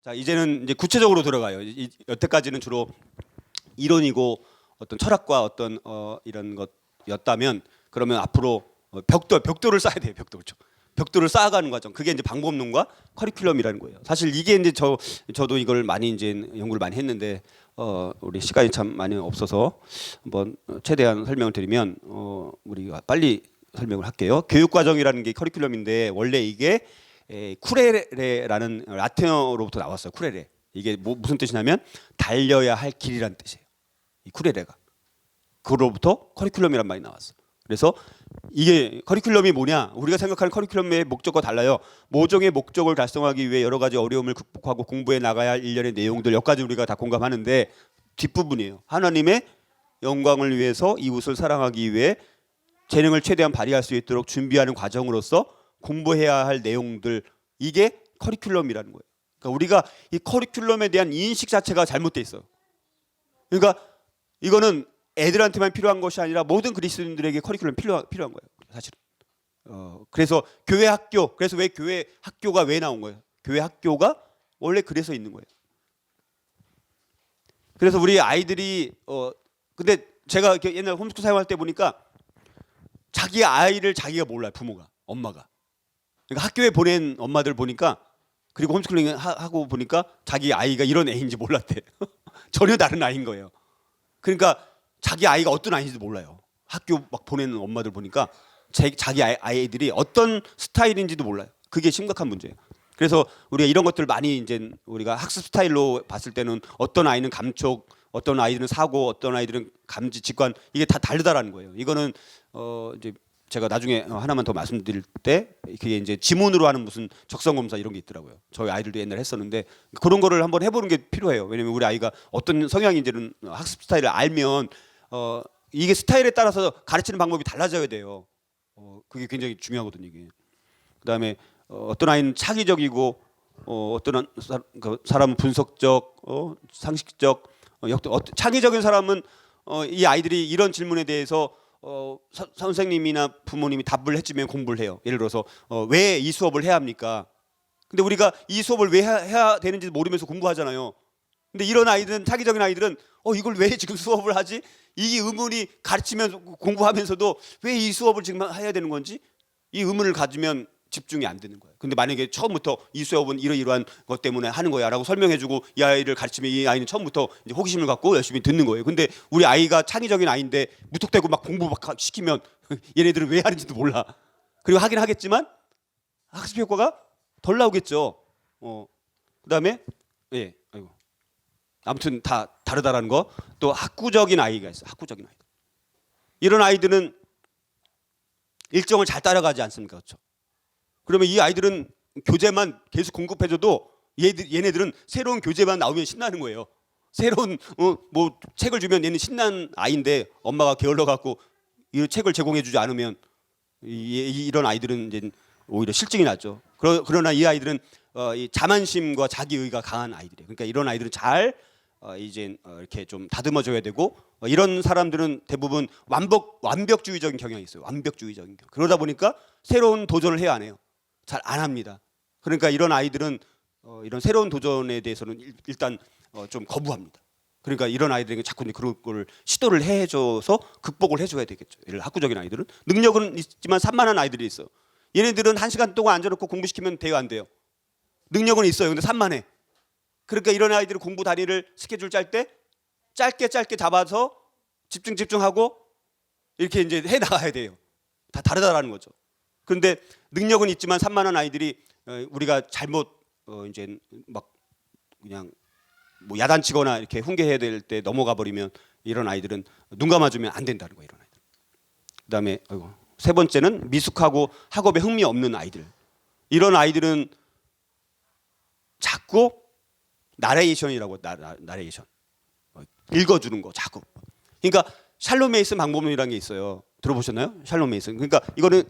자, 이제는 이제 구체적으로 들어가요. 여태까지는 주로 이론이고 어떤 철학과 어떤 이런 것이었다면 그러면 앞으로 벽돌을 쌓아야 돼요. 벽돌을 쌓아가는 과정. 그게 이제 방법론과 커리큘럼이라는 거예요. 사실 이게 이제 저도 이걸 많이 이제 연구를 많이 했는데 우리 시간이 참 많이 없어서 한번 최대한 설명을 드리면 우리가 빨리 설명을 할게요. 교육 과정이라는 게 커리큘럼인데 원래 이게 쿠레레라는 라틴어로부터 나왔어요. 쿠레레. 이게 무슨 뜻이냐면 달려야 할 길이라는 뜻이에요. 이 쿠레레가. 그로부터 커리큘럼이란 말이 나왔어. 그래서 이게 커리큘럼이 뭐냐? 우리가 생각하는 커리큘럼의 목적과 달라요. 모종의 목적을 달성하기 위해 여러 가지 어려움을 극복하고 공부해 나가야 할 일련의 내용들 여기까지 우리가 다 공감하는데 뒷부분이에요. 하나님의 영광을 위해서 이웃을 사랑하기 위해 재능을 최대한 발휘할 수 있도록 준비하는 과정으로서 공부해야 할 내용들 이게 커리큘럼이라는 거예요. 그러니까 우리가 이 커리큘럼에 대한 인식 자체가 잘못돼 있어요. 그러니까 이거는 애들한테만 필요한 것이 아니라 모든 그리스도인들에게 커리큘럼 필요한 거예요. 사실은. 그래서 교회 학교, 그래서 왜 교회 학교가 왜 나온 거예요? 교회 학교가 원래 그래서 있는 거예요. 그래서 우리 아이들이 근데 제가 옛날 홈스쿨 사용할 때 보니까 자기 아이를 자기가 몰라요. 부모가, 엄마가. 그러니까 학교에 보낸 엄마들 보니까 그리고 홈스쿨링 하고 보니까 자기 아이가 이런 애인지 몰랐대. 전혀 다른 아이인 거예요. 그러니까 자기 아이가 어떤 아이인지도 몰라요. 학교 막 보내는 엄마들 보니까 자기 아이들이 어떤 스타일인지도 몰라요. 그게 심각한 문제예요. 그래서 우리가 이런 것들 많이 이제 우리가 학습 스타일로 봤을 때는 어떤 아이는 감촉, 어떤 아이들은 사고, 어떤 아이들은 감지, 직관 이게 다 다르다라는 거예요. 이거는 이제 제가 나중에 하나만 더 말씀드릴 때 그게 이제 지문으로 하는 무슨 적성 검사 이런 게 있더라고요. 저희 아이들도 옛날에 했었는데 그런 거를 한번 해보는 게 필요해요. 왜냐면 우리 아이가 어떤 성향인지는 학습 스타일을 알면 이게 스타일에 따라서 가르치는 방법이 달라져야 돼요. 그게 굉장히 중요하거든요. 이게. 그다음에 어떤 아이는 창의적이고 어떤 사람은 분석적, 상식적, 창의적인 사람은 이 아이들이 이런 질문에 대해서 선생님이나 부모님이 답을 해주면 공부를 해요. 예를 들어서 왜 이 수업을 해야 합니까? 근데 우리가 이 수업을 왜 해야 되는지 모르면서 공부하잖아요. 근데 이런 아이들은 창의적인 아이들은 이걸 왜 지금 수업을 하지? 이 의문이 가르치면서 공부하면서도 왜 이 수업을 지금 해야 되는 건지 이 의문을 가지면 집중이 안 되는 거예요. 근데 만약에 처음부터 이 수업은 이러이러한 것 때문에 하는 거야라고 설명해주고 이 아이를 가르치면 이 아이는 처음부터 이제 호기심을 갖고 열심히 듣는 거예요. 근데 우리 아이가 창의적인 아이인데 무턱대고 막 공부 막 시키면 얘네들은 왜 하는지도 몰라. 그리고 하긴 하겠지만 학습 효과가 덜 나오겠죠. 그다음에 아무튼 다 다르다라는 거. 또 학구적인 아이가 있어요. 학구적인 아이들. 이런 아이들은 일정을 잘 따라가지 않습니까? 그렇죠? 그러면 이 아이들은 교재만 계속 공급해줘도 얘네들은 새로운 교재만 나오면 신나는 거예요. 새로운 뭐 책을 주면 얘는 신난 아이인데 엄마가 게을러 갖고 이 책을 제공해주지 않으면 이런 아이들은 이제 오히려 실증이 나죠. 그러나 이 아이들은 이 자만심과 자기의가 강한 아이들이에요. 그러니까 이런 아이들은 잘 이제 이렇게 좀 다듬어줘야 되고 이런 사람들은 대부분 완벽주의적인 경향이 있어요. 완벽주의적인 경향. 그러다 보니까 새로운 도전을 해야 안 해요. 잘 안 합니다. 그러니까 이런 아이들은 이런 새로운 도전에 대해서는 일단 좀 거부합니다. 그러니까 이런 아이들에게 자꾸 그런 걸 시도를 해줘서 극복을 해줘야 되겠죠. 예를 학구적인 아이들은 능력은 있지만 산만한 아이들이 있어요. 얘네들은 1시간 동안 앉아놓고 공부시키면 돼요, 안 돼요? 능력은 있어요. 근데 산만해. 그러니까 이런 아이들은 공부 단위를 스케줄 짤 때 짧게 잡아서 집중하고 이렇게 이제 해 나가야 돼요. 다 다르다라는 거죠. 그런데 능력은 있지만 산만한 아이들이 우리가 잘못 이제 막 그냥 뭐 야단치거나 이렇게 훈계해야 될 때 넘어가 버리면 이런 아이들은 눈 감아주면 안 된다는 거예요. 이런 아이들. 그다음에 세 번째는 미숙하고 학업에 흥미 없는 아이들. 이런 아이들은 자꾸 나레이션이라고 나레이션 읽어주는 거 자꾸. 그러니까 샬롬 메이슨 방법론이라는 게 있어요. 들어보셨나요? 샬롬 메이슨. 그러니까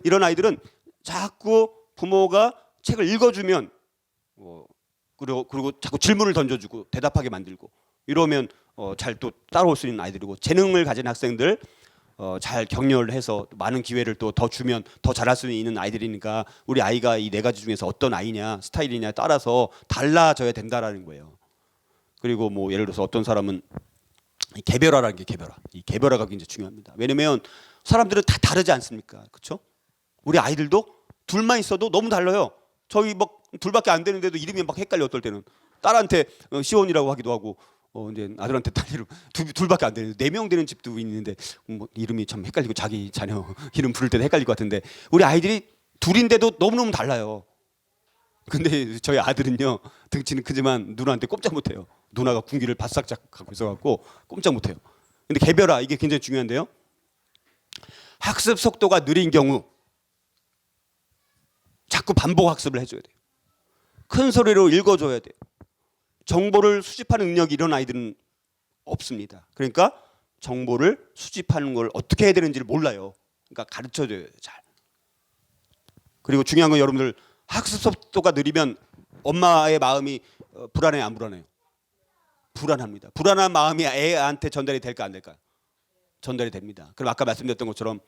이런 아이들은 자꾸 부모가 책을 읽어주면 그리고 자꾸 질문을 던져주고 대답하게 만들고 이러면 잘 또 따라올 수 있는 아이들이고 재능을 가진 학생들 잘 격려를 해서 많은 기회를 또 더 주면 더 잘할 수 있는 아이들이니까 우리 아이가 이 네 가지 중에서 어떤 아이냐 스타일이냐에 따라서 달라져야 된다라는 거예요. 그리고 뭐 예를 들어서 어떤 사람은 이 개별화라는 게 이 개별화가 굉장히 중요합니다. 왜냐면 사람들은 다 다르지 않습니까? 그렇죠? 우리 아이들도 둘만 있어도 너무 달라요. 저희 막 둘밖에 안 되는데도 이름이 막 헷갈려. 어떨 때는 딸한테 시온이라고 하기도 하고 이제 아들한테 딸 이름 둘밖에 안 되는데 4명 되는 집도 있는데 뭐 이름이 참 헷갈리고 자기 자녀 이름 부를 때도 헷갈릴 것 같은데 우리 아이들이 둘인데도 너무너무 달라요. 근데 저희 아들은요 등치는 크지만 누나한테 꼼짝 못해요. 누나가 군기를 바싹 갖고 있어갖고 꼼짝 못해요. 근데 개별화 이게 굉장히 중요한데요. 학습 속도가 느린 경우 자꾸 반복 학습을 해줘야 돼요. 큰 소리로 읽어줘야 돼요. 정보를 수집하는 능력이 이런 아이들은 없습니다. 그러니까 정보를 수집하는 걸 어떻게 해야 되는지를 몰라요. 그러니까 가르쳐줘야 돼요. 잘. 그리고 중요한 건 여러분들 학습 속도가 느리면 엄마의 마음이 불안해요, 안 불안해요? 불안합니다. 불안한 마음이 애한테 전달이 될까 안 될까요? 전달이 됩니다. 그럼 아까 말씀드렸던 것처럼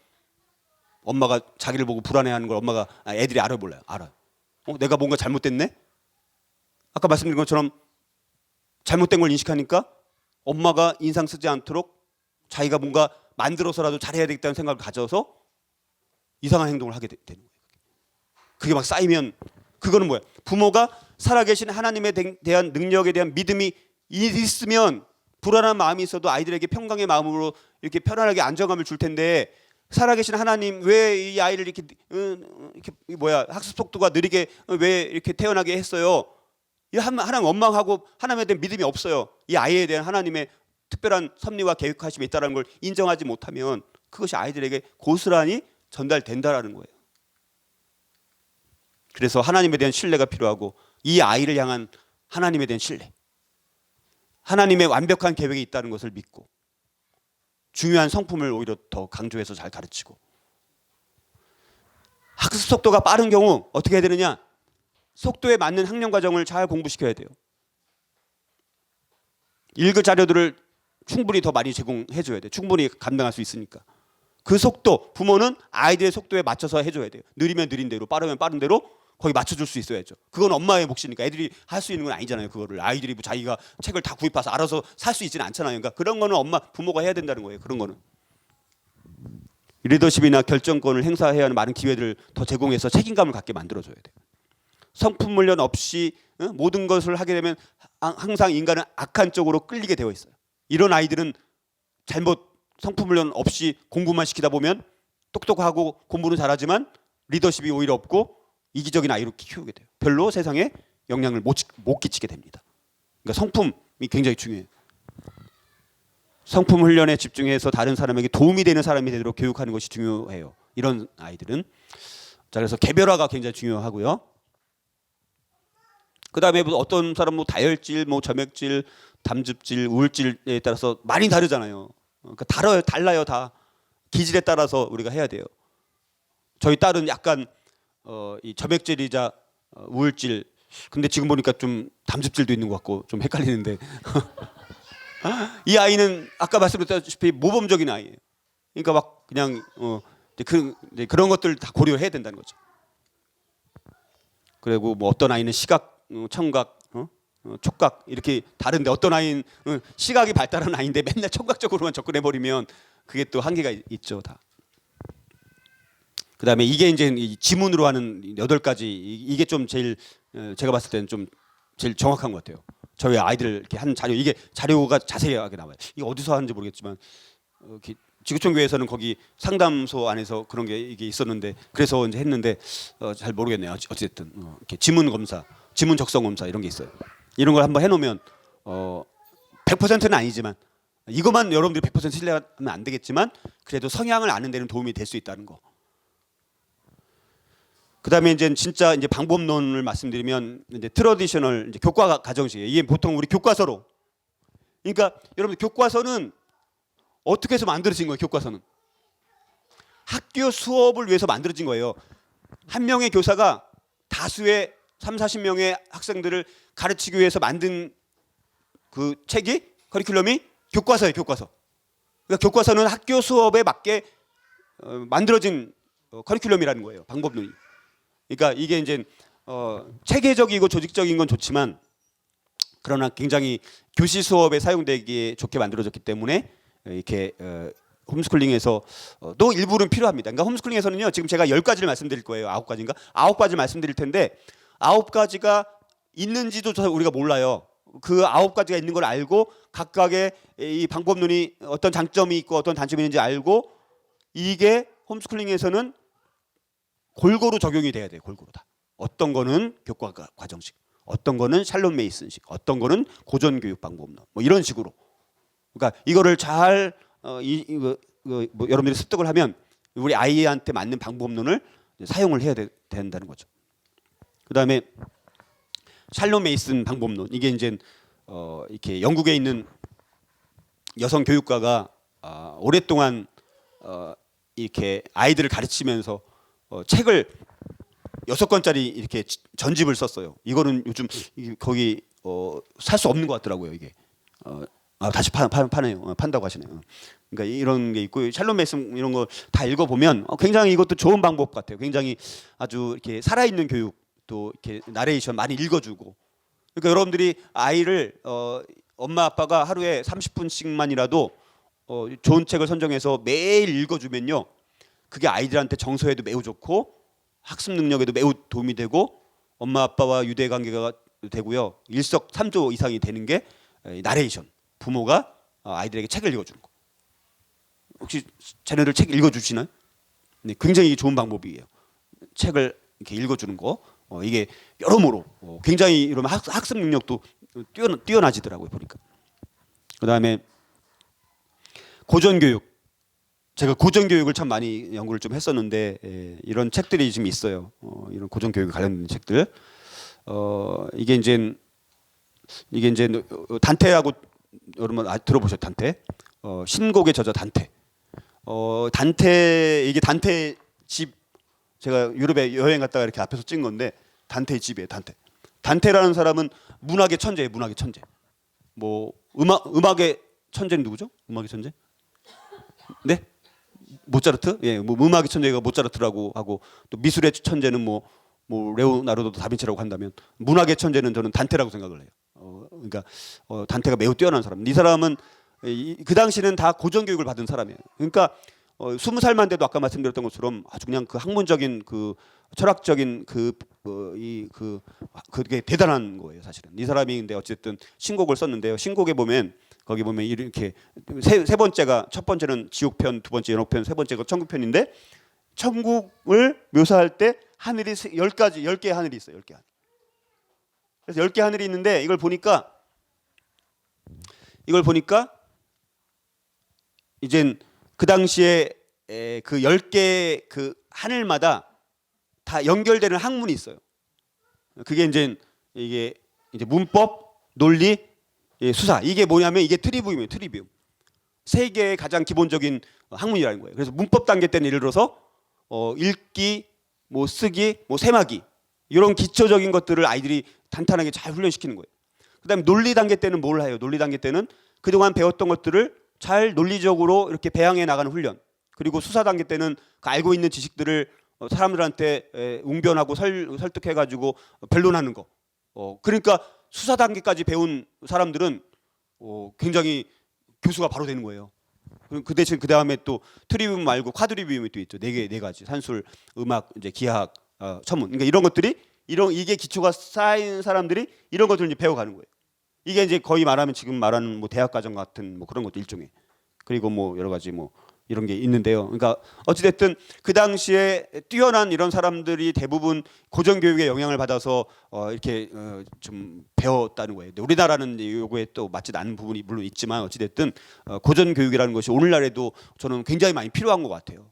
엄마가 자기를 보고 불안해하는 걸 엄마가 애들이 알아요, 몰라요? 알아요. 내가 뭔가 잘못됐네? 아까 말씀드린 것처럼 잘못된 걸 인식하니까 엄마가 인상 쓰지 않도록 자기가 뭔가 만들어서라도 잘해야 되겠다는 생각을 가져서 이상한 행동을 하게 되는 거예요. 그게 막 쌓이면 그거는 뭐야? 부모가 살아계신 하나님에 대한 능력에 대한 믿음이 있으면 불안한 마음이 있어도 아이들에게 평강의 마음으로 이렇게 편안하게 안정감을 줄 텐데 살아계신 하나님 왜 이 아이를 이렇게 학습 속도가 느리게 왜 이렇게 태어나게 했어요? 하나님 원망하고 하나님에 대한 믿음이 없어요. 이 아이에 대한 하나님의 특별한 섭리와 계획하심이 있다는 걸 인정하지 못하면 그것이 아이들에게 고스란히 전달된다라는 거예요. 그래서 하나님에 대한 신뢰가 필요하고 이 아이를 향한 하나님에 대한 신뢰, 하나님의 완벽한 계획이 있다는 것을 믿고 중요한 성품을 오히려 더 강조해서 잘 가르치고 학습 속도가 빠른 경우 어떻게 해야 되느냐? 속도에 맞는 학령 과정을 잘 공부시켜야 돼요. 읽을 자료들을 충분히 더 많이 제공해 줘야 돼요. 충분히 감당할 수 있으니까. 그 속도, 부모는 아이들의 속도에 맞춰서 해줘야 돼요. 느리면 느린 대로, 빠르면 빠른 대로 거기 맞춰줄 수 있어야죠. 그건 엄마의 몫이니까 애들이 할 수 있는 건 아니잖아요. 그거를 아이들이 뭐 자기가 책을 다 구입해서 알아서 살 수 있지는 않잖아요. 그러니까 그런 거는 부모가 해야 된다는 거예요. 그런 거는 리더십이나 결정권을 행사해야 하는 많은 기회들을 더 제공해서 책임감을 갖게 만들어줘야 돼요. 성품 훈련 없이 모든 것을 하게 되면 항상 인간은 악한 쪽으로 끌리게 되어 있어요. 이런 아이들은 잘못 성품 훈련 없이 공부만 시키다 보면 똑똑하고 공부는 잘하지만 리더십이 오히려 없고 이기적인 아이로 키우게 돼요. 별로 세상에 영향을 못 끼치게 됩니다. 그러니까 성품이 굉장히 중요해요. 성품 훈련에 집중해서 다른 사람에게 도움이 되는 사람이 되도록 교육하는 것이 중요해요. 이런 아이들은. 자, 그래서 개별화가 굉장히 중요하고요. 그 다음에 어떤 사람 다혈질, 점액질, 담즙질, 우울질에 따라서 많이 다르잖아요. 그러니까 달라요 다. 기질에 따라서 우리가 해야 돼요. 저희 딸은 약간 이 점액질이자 우울질. 근데 지금 보니까 좀 담즙질도 있는 것 같고 좀 헷갈리는데 이 아이는 아까 말씀드렸다시피 모범적인 아이예요. 그러니까 막 그냥 이제 그런 것들 다 고려해야 된다는 거죠. 그리고 어떤 아이는 시각, 청각, 촉각 이렇게 다른데 어떤 아이는 시각이 발달한 아이인데 맨날 청각적으로만 접근해 버리면 그게 또 한계가 있죠 다. 그다음에 이게 이제 지문으로 하는 8가지 이게 좀 제일 제가 봤을 때는 좀 제일 정확한 것 같아요. 저희 아이들 이렇게 한 자료 이게 자료가 자세하게 나와요. 이게 어디서 하는지 모르겠지만 지구촌 교회에서는 거기 상담소 안에서 그런 게 이게 있었는데 그래서 이제 했는데 잘 모르겠네요. 어쨌든 이렇게 지문 검사, 지문 적성 검사 이런 게 있어요. 이런 걸 한번 해놓으면 100%는 아니지만 이것만 여러분들이 100% 신뢰하면 안 되겠지만 그래도 성향을 아는 데는 도움이 될 수 있다는 거. 그다음에 이제 진짜 이제 방법론을 말씀드리면 이제 트러디셔널 이제 교과 과정식이에요. 이게 보통 우리 교과서로. 그러니까 여러분 교과서는 어떻게 해서 만들어진 거예요? 교과서는 학교 수업을 위해서 만들어진 거예요. 한 명의 교사가 다수의 30-40명의 학생들을 가르치기 위해서 만든 그 책이 커리큘럼이 교과서예요. 교과서. 그러니까 교과서는 학교 수업에 맞게 만들어진 커리큘럼이라는 거예요. 방법론이. 그러니까 이게 이제 체계적이고 조직적인 건 좋지만 그러나 굉장히 교실 수업에 사용되기에 좋게 만들어졌기 때문에 이렇게 홈스쿨링에서 또 일부는 필요합니다. 그러니까 홈스쿨링에서는요. 지금 제가 10가지를 말씀드릴 거예요. 9가지인가? 9가지를 말씀드릴 텐데 9가지가 있는지도 우리가 몰라요. 그 9가지가 있는 걸 알고 각각의 이 방법론이 어떤 장점이 있고 어떤 단점이 있는지 알고 이게 홈스쿨링에서는 골고루 적용이 돼야 돼요. 골고루 다. 어떤 거는 교과 과정식, 어떤 거는 샬롯 메이슨식, 어떤 거는 고전 교육 방법론, 뭐 이런 식으로. 그러니까 이거를 잘 뭐 여러분들이 습득을 하면 우리 아이한테 맞는 방법론을 사용을 해야 된다는 거죠. 그다음에 샬롯 메이슨 방법론, 이게 이제 이렇게 영국에 있는 여성 교육가가 오랫동안 이렇게 아이들을 가르치면서 책을 6권짜리 이렇게 전집을 썼어요. 이거는 요즘 거기 살 수 없는 것 같더라고요. 이게 다시 파네요. 판다고 하시네요. 그러니까 이런 게 있고 샬롯 메이슨 이런 거 다 읽어보면 굉장히 이것도 좋은 방법 같아요. 굉장히 아주 이렇게 살아있는 교육, 또 이렇게 나레이션 많이 읽어주고. 그러니까 여러분들이 아이를 엄마 아빠가 하루에 30분씩만이라도 좋은 책을 선정해서 매일 읽어주면요, 그게 아이들한테 정서에도 매우 좋고 학습 능력에도 매우 도움이 되고 엄마 아빠와 유대 관계가 되고요, 일석삼조 이상이 되는 게 나레이션, 부모가 아이들에게 책을 읽어주는 거. 혹시 자녀들 책 읽어주시나요? 네, 굉장히 좋은 방법이에요. 책을 이렇게 읽어주는 거. 이게 여러모로 굉장히 이러면 학습 능력도 뛰어나지더라고요, 보니까. 그다음에 고전교육. 제가 고전교육을 참 많이 연구를 좀 했었는데 이런 책들이 지금 있어요. 이런 고전교육에 관련된 책들. 이게 이제 단테하고 여러분 들어보셨죠? 단테. 신곡의 저자 단테. 단테, 이게 단테 집, 제가 유럽에 여행 갔다가 이렇게 앞에서 찍은 건데 단테의 집이에요. 단테라는 사람은 문학의 천재예요. 문학의 천재. 뭐 음악의 천재는 누구죠? 음악의 천재? 네? 모차르트? 예, 뭐 음악의 천재가 모차르트라고 하고, 또 미술의 천재는 뭐 레오나르도 다빈치라고 한다면 문학의 천재는 저는 단테라고 생각을 해요. 그러니까 단테가 매우 뛰어난 사람. 이 사람은 그 당시는 다 고전 교육을 받은 사람이에요. 그러니까 20살만 돼도 아까 말씀드렸던 것처럼 아주 그냥 그 학문적인 그 철학적인 그게 대단한 거예요, 사실은. 이 사람이 근데 어쨌든 신곡을 썼는데요. 신곡에 보면 거기 보면 이렇게 세 번째가, 첫 번째는 지옥편, 두 번째 연옥편, 세 번째가 천국편인데 천국을 묘사할 때 하늘이 10개의 하늘이 있어요. 10개 하늘. 그래서 10개 하늘이 있는데 이걸 보니까 이젠 그 당시에 그 10개 그 하늘마다 다 연결되는 학문이 있어요. 그게 이제 이게 이제 문법, 논리, 수사. 이게 뭐냐면 이게 트리비움이에요. 트리비움. 세계의 가장 기본적인 학문이라는 거예요. 그래서 문법 단계 때는 예를 들어서 읽기, 뭐 쓰기, 뭐 세마기, 이런 기초적인 것들을 아이들이 탄탄하게 잘 훈련시키는 거예요. 그다음에 논리 단계 때는 뭘 해요? 논리 단계 때는 그동안 배웠던 것들을 잘 논리적으로 이렇게 배양해 나가는 훈련. 그리고 수사 단계 때는 그 알고 있는 지식들을 사람들한테 웅변하고 설득해가지고 변론하는 거. 그러니까 수사 단계까지 배운 사람들은 굉장히 교수가 바로 되는 거예요. 그 대신 그 다음에 또 트리비움 말고 쿼드리비움이 또 있죠. 네 가지. 산술, 음악, 이제 기하학, 천문. 그러니까 이런 것들이 이게 기초가 쌓인 사람들이 이런 것들을 이제 배워가는 거예요. 이게 이제 거의 말하면 지금 말하는 뭐 대학 과정 같은 뭐 그런 것도 일종의. 그리고 뭐 여러 가지 뭐 이런 게 있는데요. 그러니까 어찌됐든 그 당시에 뛰어난 이런 사람들이 대부분 고전 교육의 영향을 받아서 이렇게 좀 배웠다는 거예요. 근데 우리나라는 요거에 또 맞지 않는 부분이 물론 있지만 어찌됐든 고전 교육이라는 것이 오늘날에도 저는 굉장히 많이 필요한 것 같아요.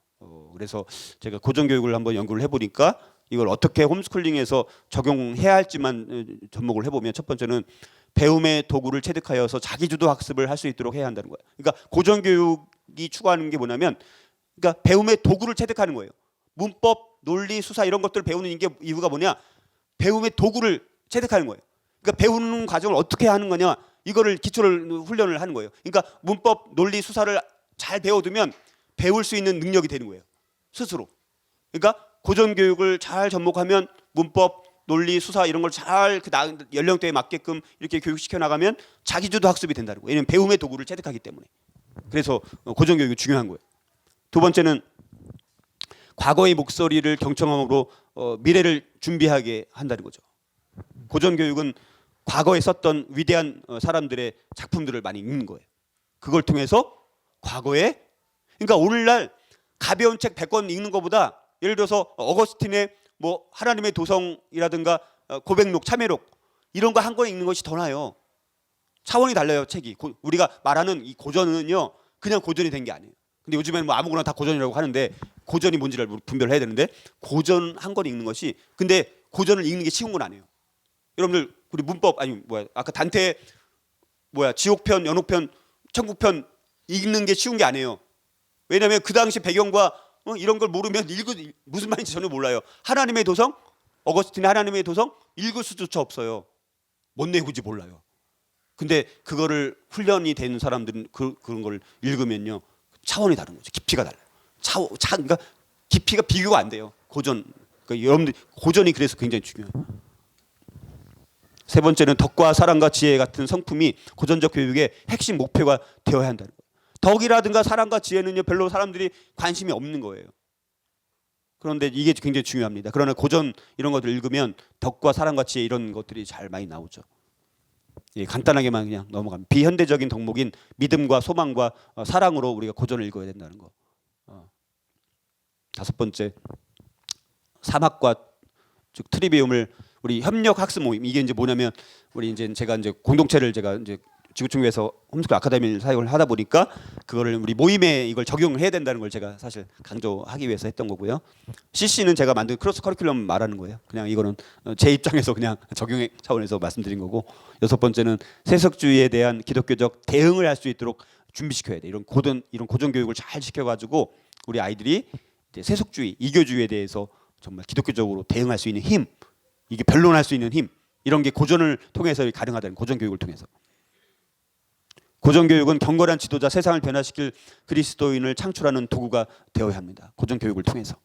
그래서 제가 고전 교육을 한번 연구를 해보니까 이걸 어떻게 홈스쿨링에서 적용해야 할지만 접목을 해보면, 첫 번째는 배움의 도구를 체득하여서 자기주도 학습을 할 수 있도록 해야 한다는 거예요. 그러니까 고전 교육이 추구하는 게 뭐냐면, 그러니까 배움의 도구를 체득하는 거예요. 문법, 논리, 수사 이런 것들을 배우는 게 이유가 뭐냐? 배움의 도구를 체득하는 거예요. 그러니까 배우는 과정을 어떻게 하는 거냐? 이거를 기초를 훈련을 하는 거예요. 그러니까 문법, 논리, 수사를 잘 배워두면 배울 수 있는 능력이 되는 거예요. 스스로. 그러니까 고전 교육을 잘 접목하면 문법, 논리, 수사 이런 걸 잘 그 연령대에 맞게끔 이렇게 교육시켜 나가면 자기주도 학습이 된다는 거예요. 왜냐하면 배움의 도구를 체득하기 때문에. 그래서 고전 교육이 중요한 거예요. 두 번째는 과거의 목소리를 경청함으로 미래를 준비하게 한다는 거죠. 고전 교육은 과거에 썼던 위대한 사람들의 작품들을 많이 읽는 거예요. 그걸 통해서 과거에, 그러니까 오늘날 가벼운 책 100권 읽는 것보다 예를 들어서 어거스틴의 뭐 하나님의 도성이라든가 고백록, 참회록 이런 거 한 권 읽는 것이 더 나아요. 차원이 달라요, 책이. 우리가 말하는 이 고전은요, 그냥 고전이 된 게 아니에요. 근데 요즘에는 뭐 아무거나 다 고전이라고 하는데 고전이 뭔지를 분별해야 되는데 고전 한 권 읽는 것이, 근데 고전을 읽는 게 쉬운 건 아니에요. 여러분들 우리 문법 아니 아까 단테 지옥편, 연옥편, 천국편 읽는 게 쉬운 게 아니에요. 왜냐하면 그 당시 배경과 이런 걸 모르면 무슨 말인지 전혀 몰라요. 하나님의 도성, 어거스틴의 하나님의 도성 읽을 수조차 없어요. 뭔 내용인지 몰라요. 근데 그거를 훈련이 된 사람들은 그런 걸 읽으면요 차원이 다른 거죠. 깊이가 달라요. 그러니까 깊이가 비교가 안 돼요. 고전. 그러니까 여러분들 고전이 그래서 굉장히 중요해요. 세 번째는 덕과 사랑과 지혜 같은 성품이 고전적 교육의 핵심 목표가 되어야 한다는 거예요. 덕이라든가 사랑과 지혜는요 별로 사람들이 관심이 없는 거예요. 그런데 이게 굉장히 중요합니다. 그러나 고전 이런 것들 읽으면 덕과 사랑과 지혜 이런 것들이 잘 많이 나오죠. 예, 간단하게만 그냥 넘어갑니다. 비현대적인 덕목인 믿음과 소망과 사랑으로 우리가 고전을 읽어야 된다는 거. 다섯 번째, 사막과 즉 트리비움을 우리 협력 학습 모임, 이게 이제 뭐냐면 우리 제가 이제 공동체를 제가 이제 지구촌교회에서 홈스쿨 아카데미를 사용을 하다 보니까 그거를 우리 모임에 이걸 적용을 해야 된다는 걸 제가 사실 강조하기 위해서 했던 거고요. CC는 제가 만든 크로스 커리큘럼 말하는 거예요. 그냥 이거는 제 입장에서 그냥 적용 차원에서 말씀드린 거고. 여섯 번째는 세속주의에 대한 기독교적 대응을 할 수 있도록 준비시켜야 돼. 이런 고전 교육을 잘 시켜가지고 우리 아이들이 이제 세속주의, 이교주의에 대해서 정말 기독교적으로 대응할 수 있는 힘, 이게 변론할 수 있는 힘, 이런 게 고전을 통해서 가능하다는, 고전 교육을 통해서. 고전 교육은 경건한 지도자, 세상을 변화시킬 그리스도인을 창출하는 도구가 되어야 합니다. 고전 교육을 통해서.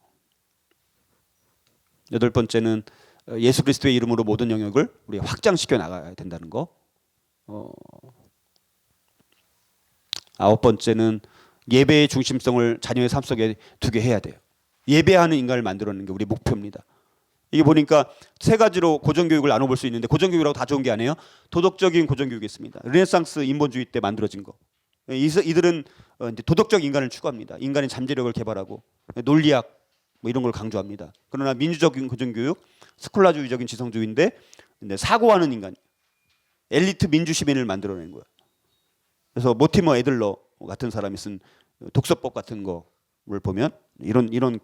여덟 번째는 예수 그리스도의 이름으로 모든 영역을 우리 확장시켜 나가야 된다는 거. 아홉 번째는 예배의 중심성을 자녀의 삶 속에 두게 해야 돼요. 예배하는 인간을 만들어내는 게 우리 목표입니다. 이게 보니까 세 가지로 고전교육을 나눠볼 수 있는데, 고전교육이라고 다 좋은 게 아니에요. 도덕적인 고전교육이 있습니다. 르네상스 인본주의 때 만들어진 거. 이들은 이제 도덕적 인간을 추구합니다. 인간의 잠재력을 개발하고 논리학 뭐 이런 걸 강조합니다. 그러나 민주적인 고전교육, 스콜라주의적인 지성주의인데 사고하는 인간, 엘리트 민주 시민을 만들어낸 거예요. 그래서 모티머 애들러 같은 사람이 쓴 독서법 같은 거를 보면 이런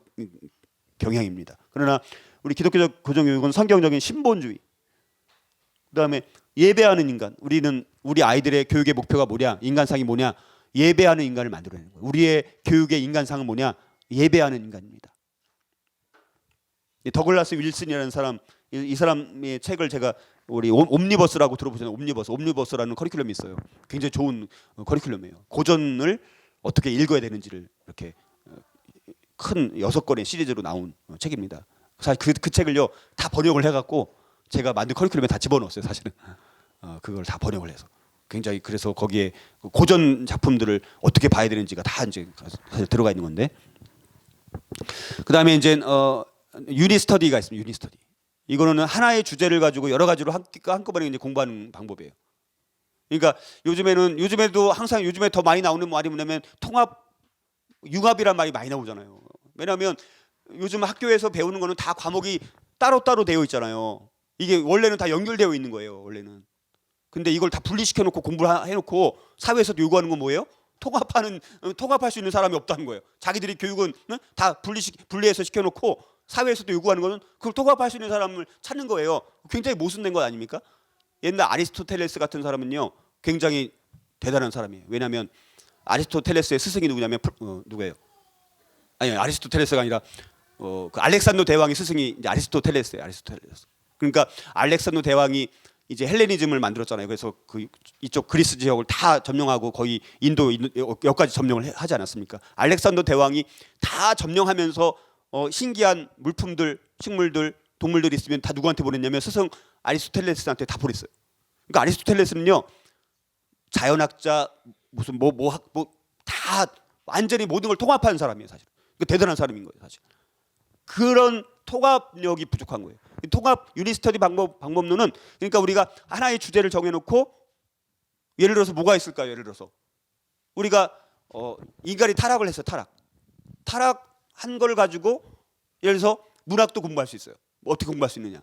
경향입니다. 그러나 우리 기독교적 고전교육은 성경적인 신본주의. 그다음에 예배하는 인간. 우리 아이들의 교육의 목표가 뭐냐? 인간상이 뭐냐? 예배하는 인간을 만들어내는 거예요. 우리의 교육의 인간상은 뭐냐? 예배하는 인간입니다. 더글라스 윌슨이라는 사람, 이 사람의 책을 제가 우리 옴니버스라고 들어보셨나요? 옴니버스라는 커리큘럼이 있어요. 굉장히 좋은 커리큘럼이에요. 고전을 어떻게 읽어야 되는지를 이렇게 큰 6권의 시리즈로 나온 책입니다. 사실 그 책을요 다 번역을 해갖고 제가 만든 커리큘럼에 다 집어넣었어요. 사실은 그걸 다 번역을 해서 굉장히, 그래서 거기에 고전 작품들을 어떻게 봐야 되는지가 다 이제 사실 들어가 있는 건데. 그 다음에 이제 유니스터디가 있습니다. 유니스터디. 이거는 하나의 주제를 가지고 여러 가지로 한꺼번에 이제 공부하는 방법이에요. 그러니까 요즘에도 항상 요즘에 더 많이 나오는 말이 뭐냐면 융합이란 말이 많이 나오잖아요. 왜냐하면 요즘 학교에서 배우는 거는 다 과목이 따로따로 되어 있잖아요. 이게 원래는 다 연결되어 있는 거예요. 원래는. 근데 이걸 다 분리시켜 놓고 공부를 해놓고 사회에서도 요구하는 건 뭐예요? 통합할 수 있는 사람이 없다는 거예요. 자기들이 교육은 다 분리해서 시켜놓고 사회에서도 요구하는 거는 그걸 통합할 수 있는 사람을 찾는 거예요. 굉장히 모순된 것 아닙니까? 옛날 아리스토텔레스 같은 사람은요 굉장히 대단한 사람이에요. 왜냐하면 아리스토텔레스의 스승이 누구냐면 누구예요? 아니, 아리스토텔레스가 아니라 그 알렉산더 대왕의 스승이 이제 아리스토텔레스예요. 아리스토텔레스. 그러니까 알렉산더 대왕이 이제 헬레니즘을 만들었잖아요. 그래서 그 이쪽 그리스 지역을 다 점령하고 거의 인도 여기까지 점령을 하지 않았습니까? 알렉산더 대왕이 다 점령하면서 신기한 물품들, 식물들, 동물들이 있으면 다 누구한테 보냈냐면 스승 아리스토텔레스한테 다 보냈어요. 그러니까 아리스토텔레스는요 자연학자 무슨 다 완전히 모든 걸 통합하는 사람이에요 사실. 그러니까 대단한 사람인 거예요 사실. 그런 통합력이 부족한 거예요. 통합 유니스터디 방법론은 그러니까 우리가 하나의 주제를 정해놓고 예를 들어서 뭐가 있을까요? 예를 들어서 우리가 인간이 타락을 했어요. 타락한 걸 가지고 예를 들어서 문학도 공부할 수 있어요. 어떻게 공부할 수 있느냐?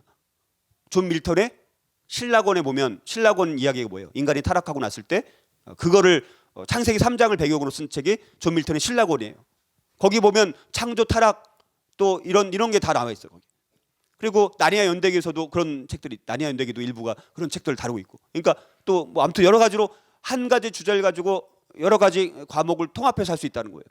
존 밀턴의 신라권에 보면 신라권 이야기가 뭐예요? 인간이 타락하고 났을 때 그거를 창세기 3장을 배경으로 쓴 책이 존 밀턴의 신라권이에요. 거기 보면 창조 타락 또 이런 게 다 나와 있어요. 거기. 그리고 나니아 연대기에서도 그런 책들이 나니아 연대기도 일부가 그런 책들을 다루고 있고. 그러니까 또 뭐 아무튼 여러 가지로 한 가지 주제를 가지고 여러 가지 과목을 통합해서 할 수 있다는 거예요.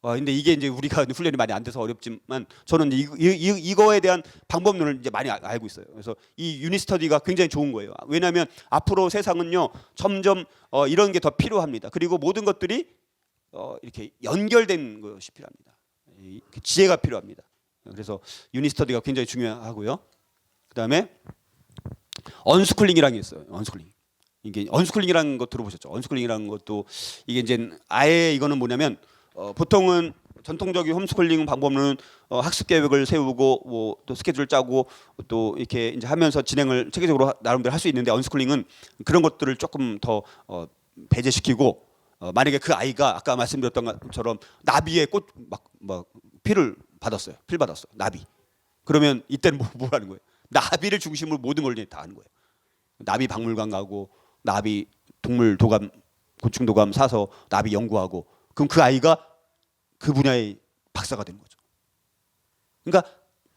근데 이게 이제 우리가 훈련이 많이 안 돼서 어렵지만 저는 이거에 대한 방법론을 이제 많이 알고 있어요. 그래서 이 유니스터디가 굉장히 좋은 거예요. 왜냐하면 앞으로 세상은요 점점 이런 게 더 필요합니다. 그리고 모든 것들이 이렇게 연결된 것이 필요합니다. 지혜가 필요합니다. 그래서 유니스터디가 굉장히 중요하고요. 그다음에 언스쿨링이라는 게 있어요. 언스쿨링. 이게 언스쿨링이라는 거 들어보셨죠? 언스쿨링이라는 것도 이게 이제 아예 이거는 뭐냐면 보통은 전통적인 홈스쿨링 방법은 학습 계획을 세우고 뭐 또 스케줄 짜고 또 이렇게 이제 하면서 진행을 체계적으로 나름대로 할 수 있는데 언스쿨링은 그런 것들을 조금 더 배제시키고 만약에 그 아이가 아까 말씀드렸던 것처럼 나비의 꽃 막 필 받았어요. 나비. 그러면 이때는 뭐 하는 거예요? 나비를 중심으로 모든 걸 다 하는 거예요. 나비 박물관 가고 나비 동물 도감 곤충 도감 사서 나비 연구하고 그럼 그 아이가 그 분야의 박사가 되는 거죠. 그러니까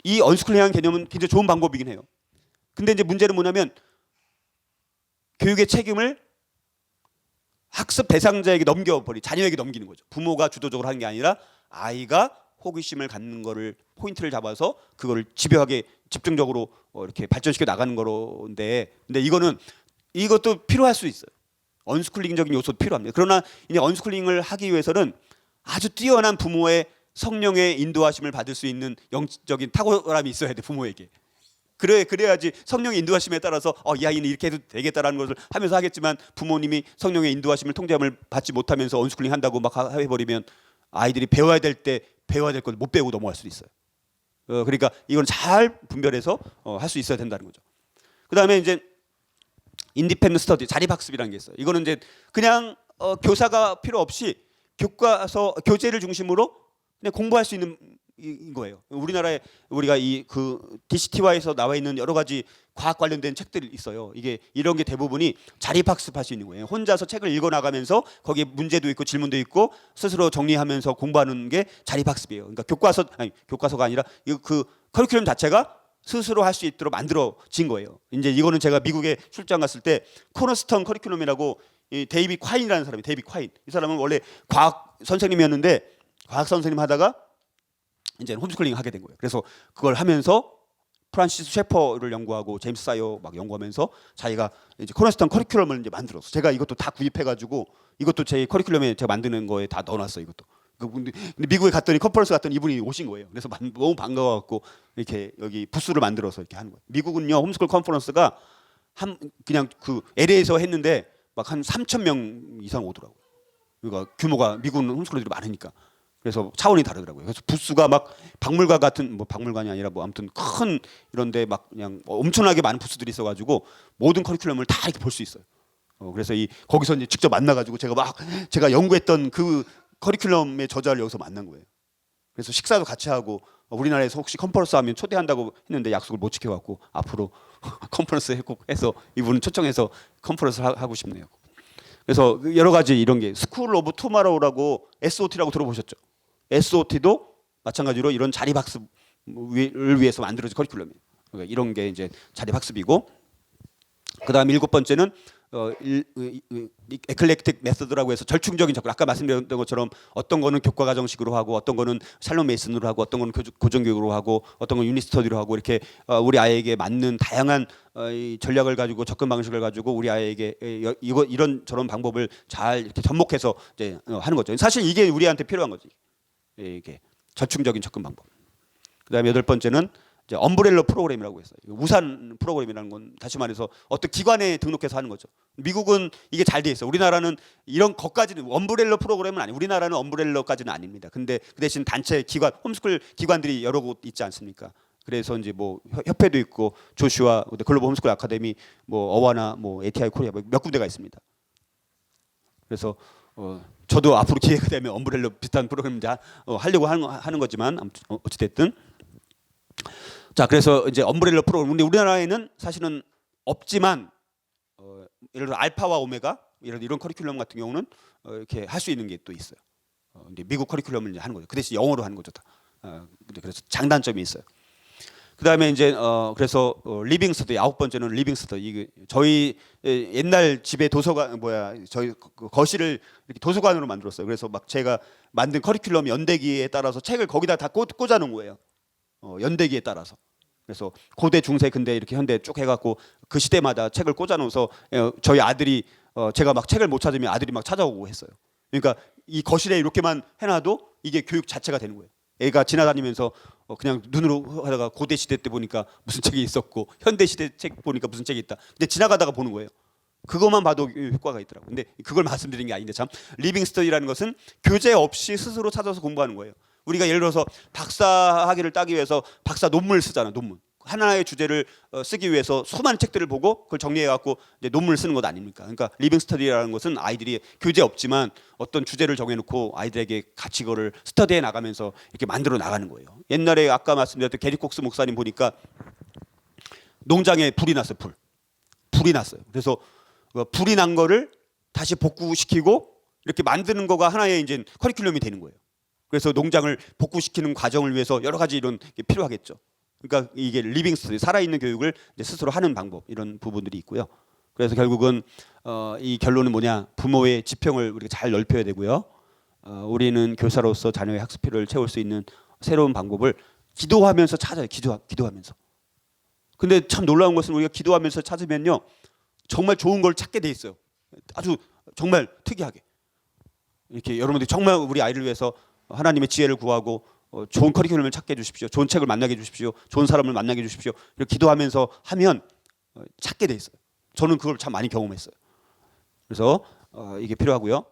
이 언스쿨링이라는 개념은 굉장히 좋은 방법이긴 해요. 근데 이제 문제는 뭐냐면 교육의 책임을 학습 대상자에게 자녀에게 넘기는 거죠. 부모가 주도적으로 하는 게 아니라 아이가 호기심을 갖는 거를 포인트를 잡아서 그거를 집요하게 집중적으로 이렇게 발전시켜 나가는 거로인데 근데 이것도 필요할 수 있어요. 언스쿨링적인 요소도 필요합니다. 그러나 이제 언스쿨링을 하기 위해서는 아주 뛰어난 부모의 성령의 인도하심을 받을 수 있는 영적인 탁월함이 있어야 돼 부모에게. 그래야지 성령의 인도하심에 따라서 이 아이는 이렇게 해도 되겠다라는 것을 하면서 하겠지만 부모님이 성령의 인도하심을 통제함을 받지 못하면서 언스쿨링 한다고 막 해버리면 아이들이 배워야 될 때 배워야 될 걸 못 배우고 넘어갈 수도 있어요. 그러니까 이건 잘 분별해서 할 수 있어야 된다는 거죠. 그다음에 이제 인디펜던트 스터디 자립학습이라는 게 있어요. 이거는 이제 그냥 교사가 필요 없이 교과서 교재를 중심으로 그냥 공부할 수 있는 인 거예요. 우리나라에 우리가 그 DCT와에서 나와 있는 여러 가지 과학 관련된 책들이 있어요. 이게 이런 게 대부분이 자립학습할 수 있는 거예요. 혼자서 책을 읽어 나가면서 거기에 문제도 있고 질문도 있고 스스로 정리하면서 공부하는 게 자립학습이에요. 그러니까 교과서가 아니라 그 커리큘럼 자체가 스스로 할 수 있도록 만들어진 거예요. 이제 이거는 제가 미국에 출장 갔을 때 코너스턴 커리큘럼이라고 데이비 콰인이라는 사람이 데이비 콰인. 이 사람은 원래 과학 선생님이었는데 과학 선생님 하다가 이제 홈스쿨링 하게 된 거예요. 그래서 그걸 하면서 프란시스 셰퍼를 연구하고 제임스 사이어 막 연구하면서 자기가 이제 코너스턴 커리큘럼을 이제 만들었어. 제가 이것도 다 구입해가지고 이것도 제 커리큘럼에 제가 만드는 거에 다 넣어놨어. 이것도. 근데 미국에 갔더니 컨퍼런스 갔더니 이분이 오신 거예요. 그래서 너무 반가워갖고 이렇게 여기 부스를 만들어서 이렇게 하는 거예요. 미국은요 홈스쿨 컨퍼런스가 그냥 그 LA에서 했는데 막 한 3,000명 이상 오더라고요. 그러니까 규모가 미국은 홈스쿨들이 많으니까. 그래서 차원이 다르더라고요. 그래서 부스가 막 박물관 같은 뭐 박물관이 아니라 뭐 아무튼 큰 이런데 막 그냥 엄청나게 많은 부스들이 있어가지고 모든 커리큘럼을 다 이렇게 볼 수 있어요. 그래서 거기서 이제 직접 만나가지고 제가 연구했던 그 커리큘럼의 저자를 여기서 만난 거예요. 그래서 식사도 같이 하고 우리나라에서 혹시 컨퍼런스 하면 초대한다고 했는데 약속을 못 지켜갖고 앞으로 컨퍼런스 꼭 해서 이분은 초청해서 컨퍼런스 하고 싶네요. 그래서 여러 가지 이런 게 스쿨 오브 투마로우라고 SOT라고 들어보셨죠? SOT도 마찬가지로 이런 자립학습을 위해서 만들어진 커리큘럼이에요. 그러니까 이런 게 이제 자립학습이고 그다음에 7번째는 에클렉틱 메서드라고 해서 절충적인 접근. 아까 말씀드렸던 것처럼 어떤 거는 교과 과정식으로 하고, 어떤 거는 샬롬 메이슨으로 하고, 어떤 거는 고정 교육으로 하고, 어떤 건 유닛 스터디로 하고, 이렇게 우리 아이에게 맞는 다양한 이 전략을 가지고 접근 방식을 가지고 우리 아이에게 이런 저런 방법을 잘 이렇게 접목해서 이제 하는 거죠. 사실 이게 우리한테 필요한 거지. 이게 절충적인 접근 방법. 그다음에 8번째는 이제 엄브렐러 프로그램이라고 했어요. 우산 프로그램이라는 건 다시 말해서 어떤 기관에 등록해서 하는 거죠. 미국은 이게 잘 돼 있어. 우리나라는 이런 것까지는 엄브렐러 프로그램은 아니에요. 우리나라는 엄브렐러까지는 아닙니다. 근데 그 대신 단체 기관, 홈스쿨 기관들이 여러 곳 있지 않습니까? 그래서 이제 뭐 협회도 있고 조슈아 글로벌 홈스쿨 아카데미, 뭐 어와나, 뭐 ATI 코리아 몇 군데가 있습니다. 그래서 저도 앞으로 기회가 되면 엄브렐러 비슷한 프로그램 하려고 하는 거지만 어찌 됐든. 자, 그래서 이제 엄브렐러 프로그램. 근데 우리나라에는 사실은 없지만 예를 들어 알파와 오메가 이런 커리큘럼 같은 경우는 이렇게 할 수 있는 게 또 있어요. 이제 미국 커리큘럼을 이제 하는 거죠. 그 대신 영어로 하는 거죠. 다. 그래서 장단점이 있어요. 그다음에 이제 그래서 리빙 스터디 9번째는 리빙 스터디. 이게 저희 옛날 집에 도서관 저희 그 거실을 이렇게 도서관으로 만들었어요. 그래서 막 제가 만든 커리큘럼 연대기에 따라서 책을 거기다 다 꽂아 놓은 거예요. 연대기에 따라서. 그래서 고대, 중세, 근대 이렇게 현대 쭉 해갖고 그 시대마다 책을 꽂아 놓아서 저희 아들이 제가 막 책을 못 찾으면 아들이 막 찾아오고 했어요. 그러니까 이 거실에 이렇게만 해놔도 이게 교육 자체가 되는 거예요. 애가 지나다니면서 그냥 눈으로 하다가 고대 시대 때 보니까 무슨 책이 있었고 현대 시대 책 보니까 무슨 책이 있다. 근데 지나가다가 보는 거예요. 그것만 봐도 효과가 있더라고요. 근데 그걸 말씀드린 게 아닌데 참 리빙 스터디라는 것은 교재 없이 스스로 찾아서 공부하는 거예요. 우리가 예를 들어서 박사 학위를 따기 위해서 박사 논문을 쓰잖아. 논문. 하나의 주제를 쓰기 위해서 수많은 책들을 보고 그걸 정리해 갖고 이제 논문을 쓰는 것 아닙니까? 그러니까 리빙 스터디라는 것은 아이들이 교재 없지만 어떤 주제를 정해 놓고 아이들에게 같이 그거를 스터디해 나가면서 이렇게 만들어 나가는 거예요. 옛날에 아까 말씀드렸던 게리 콕스 목사님 보니까 농장에 불이 났어요. 불이 났어요. 그래서 불이 난 거를 다시 복구시키고 이렇게 만드는 거가 하나의 이제 커리큘럼이 되는 거예요. 그래서 농장을 복구시키는 과정을 위해서 여러 가지 이런 게 필요하겠죠. 그러니까 이게 리빙 스터디, 살아있는 교육을 이제 스스로 하는 방법, 이런 부분들이 있고요. 그래서 결국은 이 결론은 뭐냐? 부모의 지평을 우리가 잘 넓혀야 되고요. 우리는 교사로서 자녀의 학습 필요를 채울 수 있는 새로운 방법을 기도하면서 찾아요. 기도하면서. 근데 참 놀라운 것은 우리가 기도하면서 찾으면요, 정말 좋은 걸 찾게 돼 있어요. 아주 정말 특이하게. 이렇게 여러분들이 정말 우리 아이를 위해서 하나님의 지혜를 구하고 좋은 커리큘럼을 찾게 해주십시오. 좋은 책을 만나게 해주십시오. 좋은 사람을 만나게 해주십시오. 이렇게 기도하면서 하면 찾게 돼 있어요. 저는 그걸 참 많이 경험했어요. 그래서 이게 필요하고요.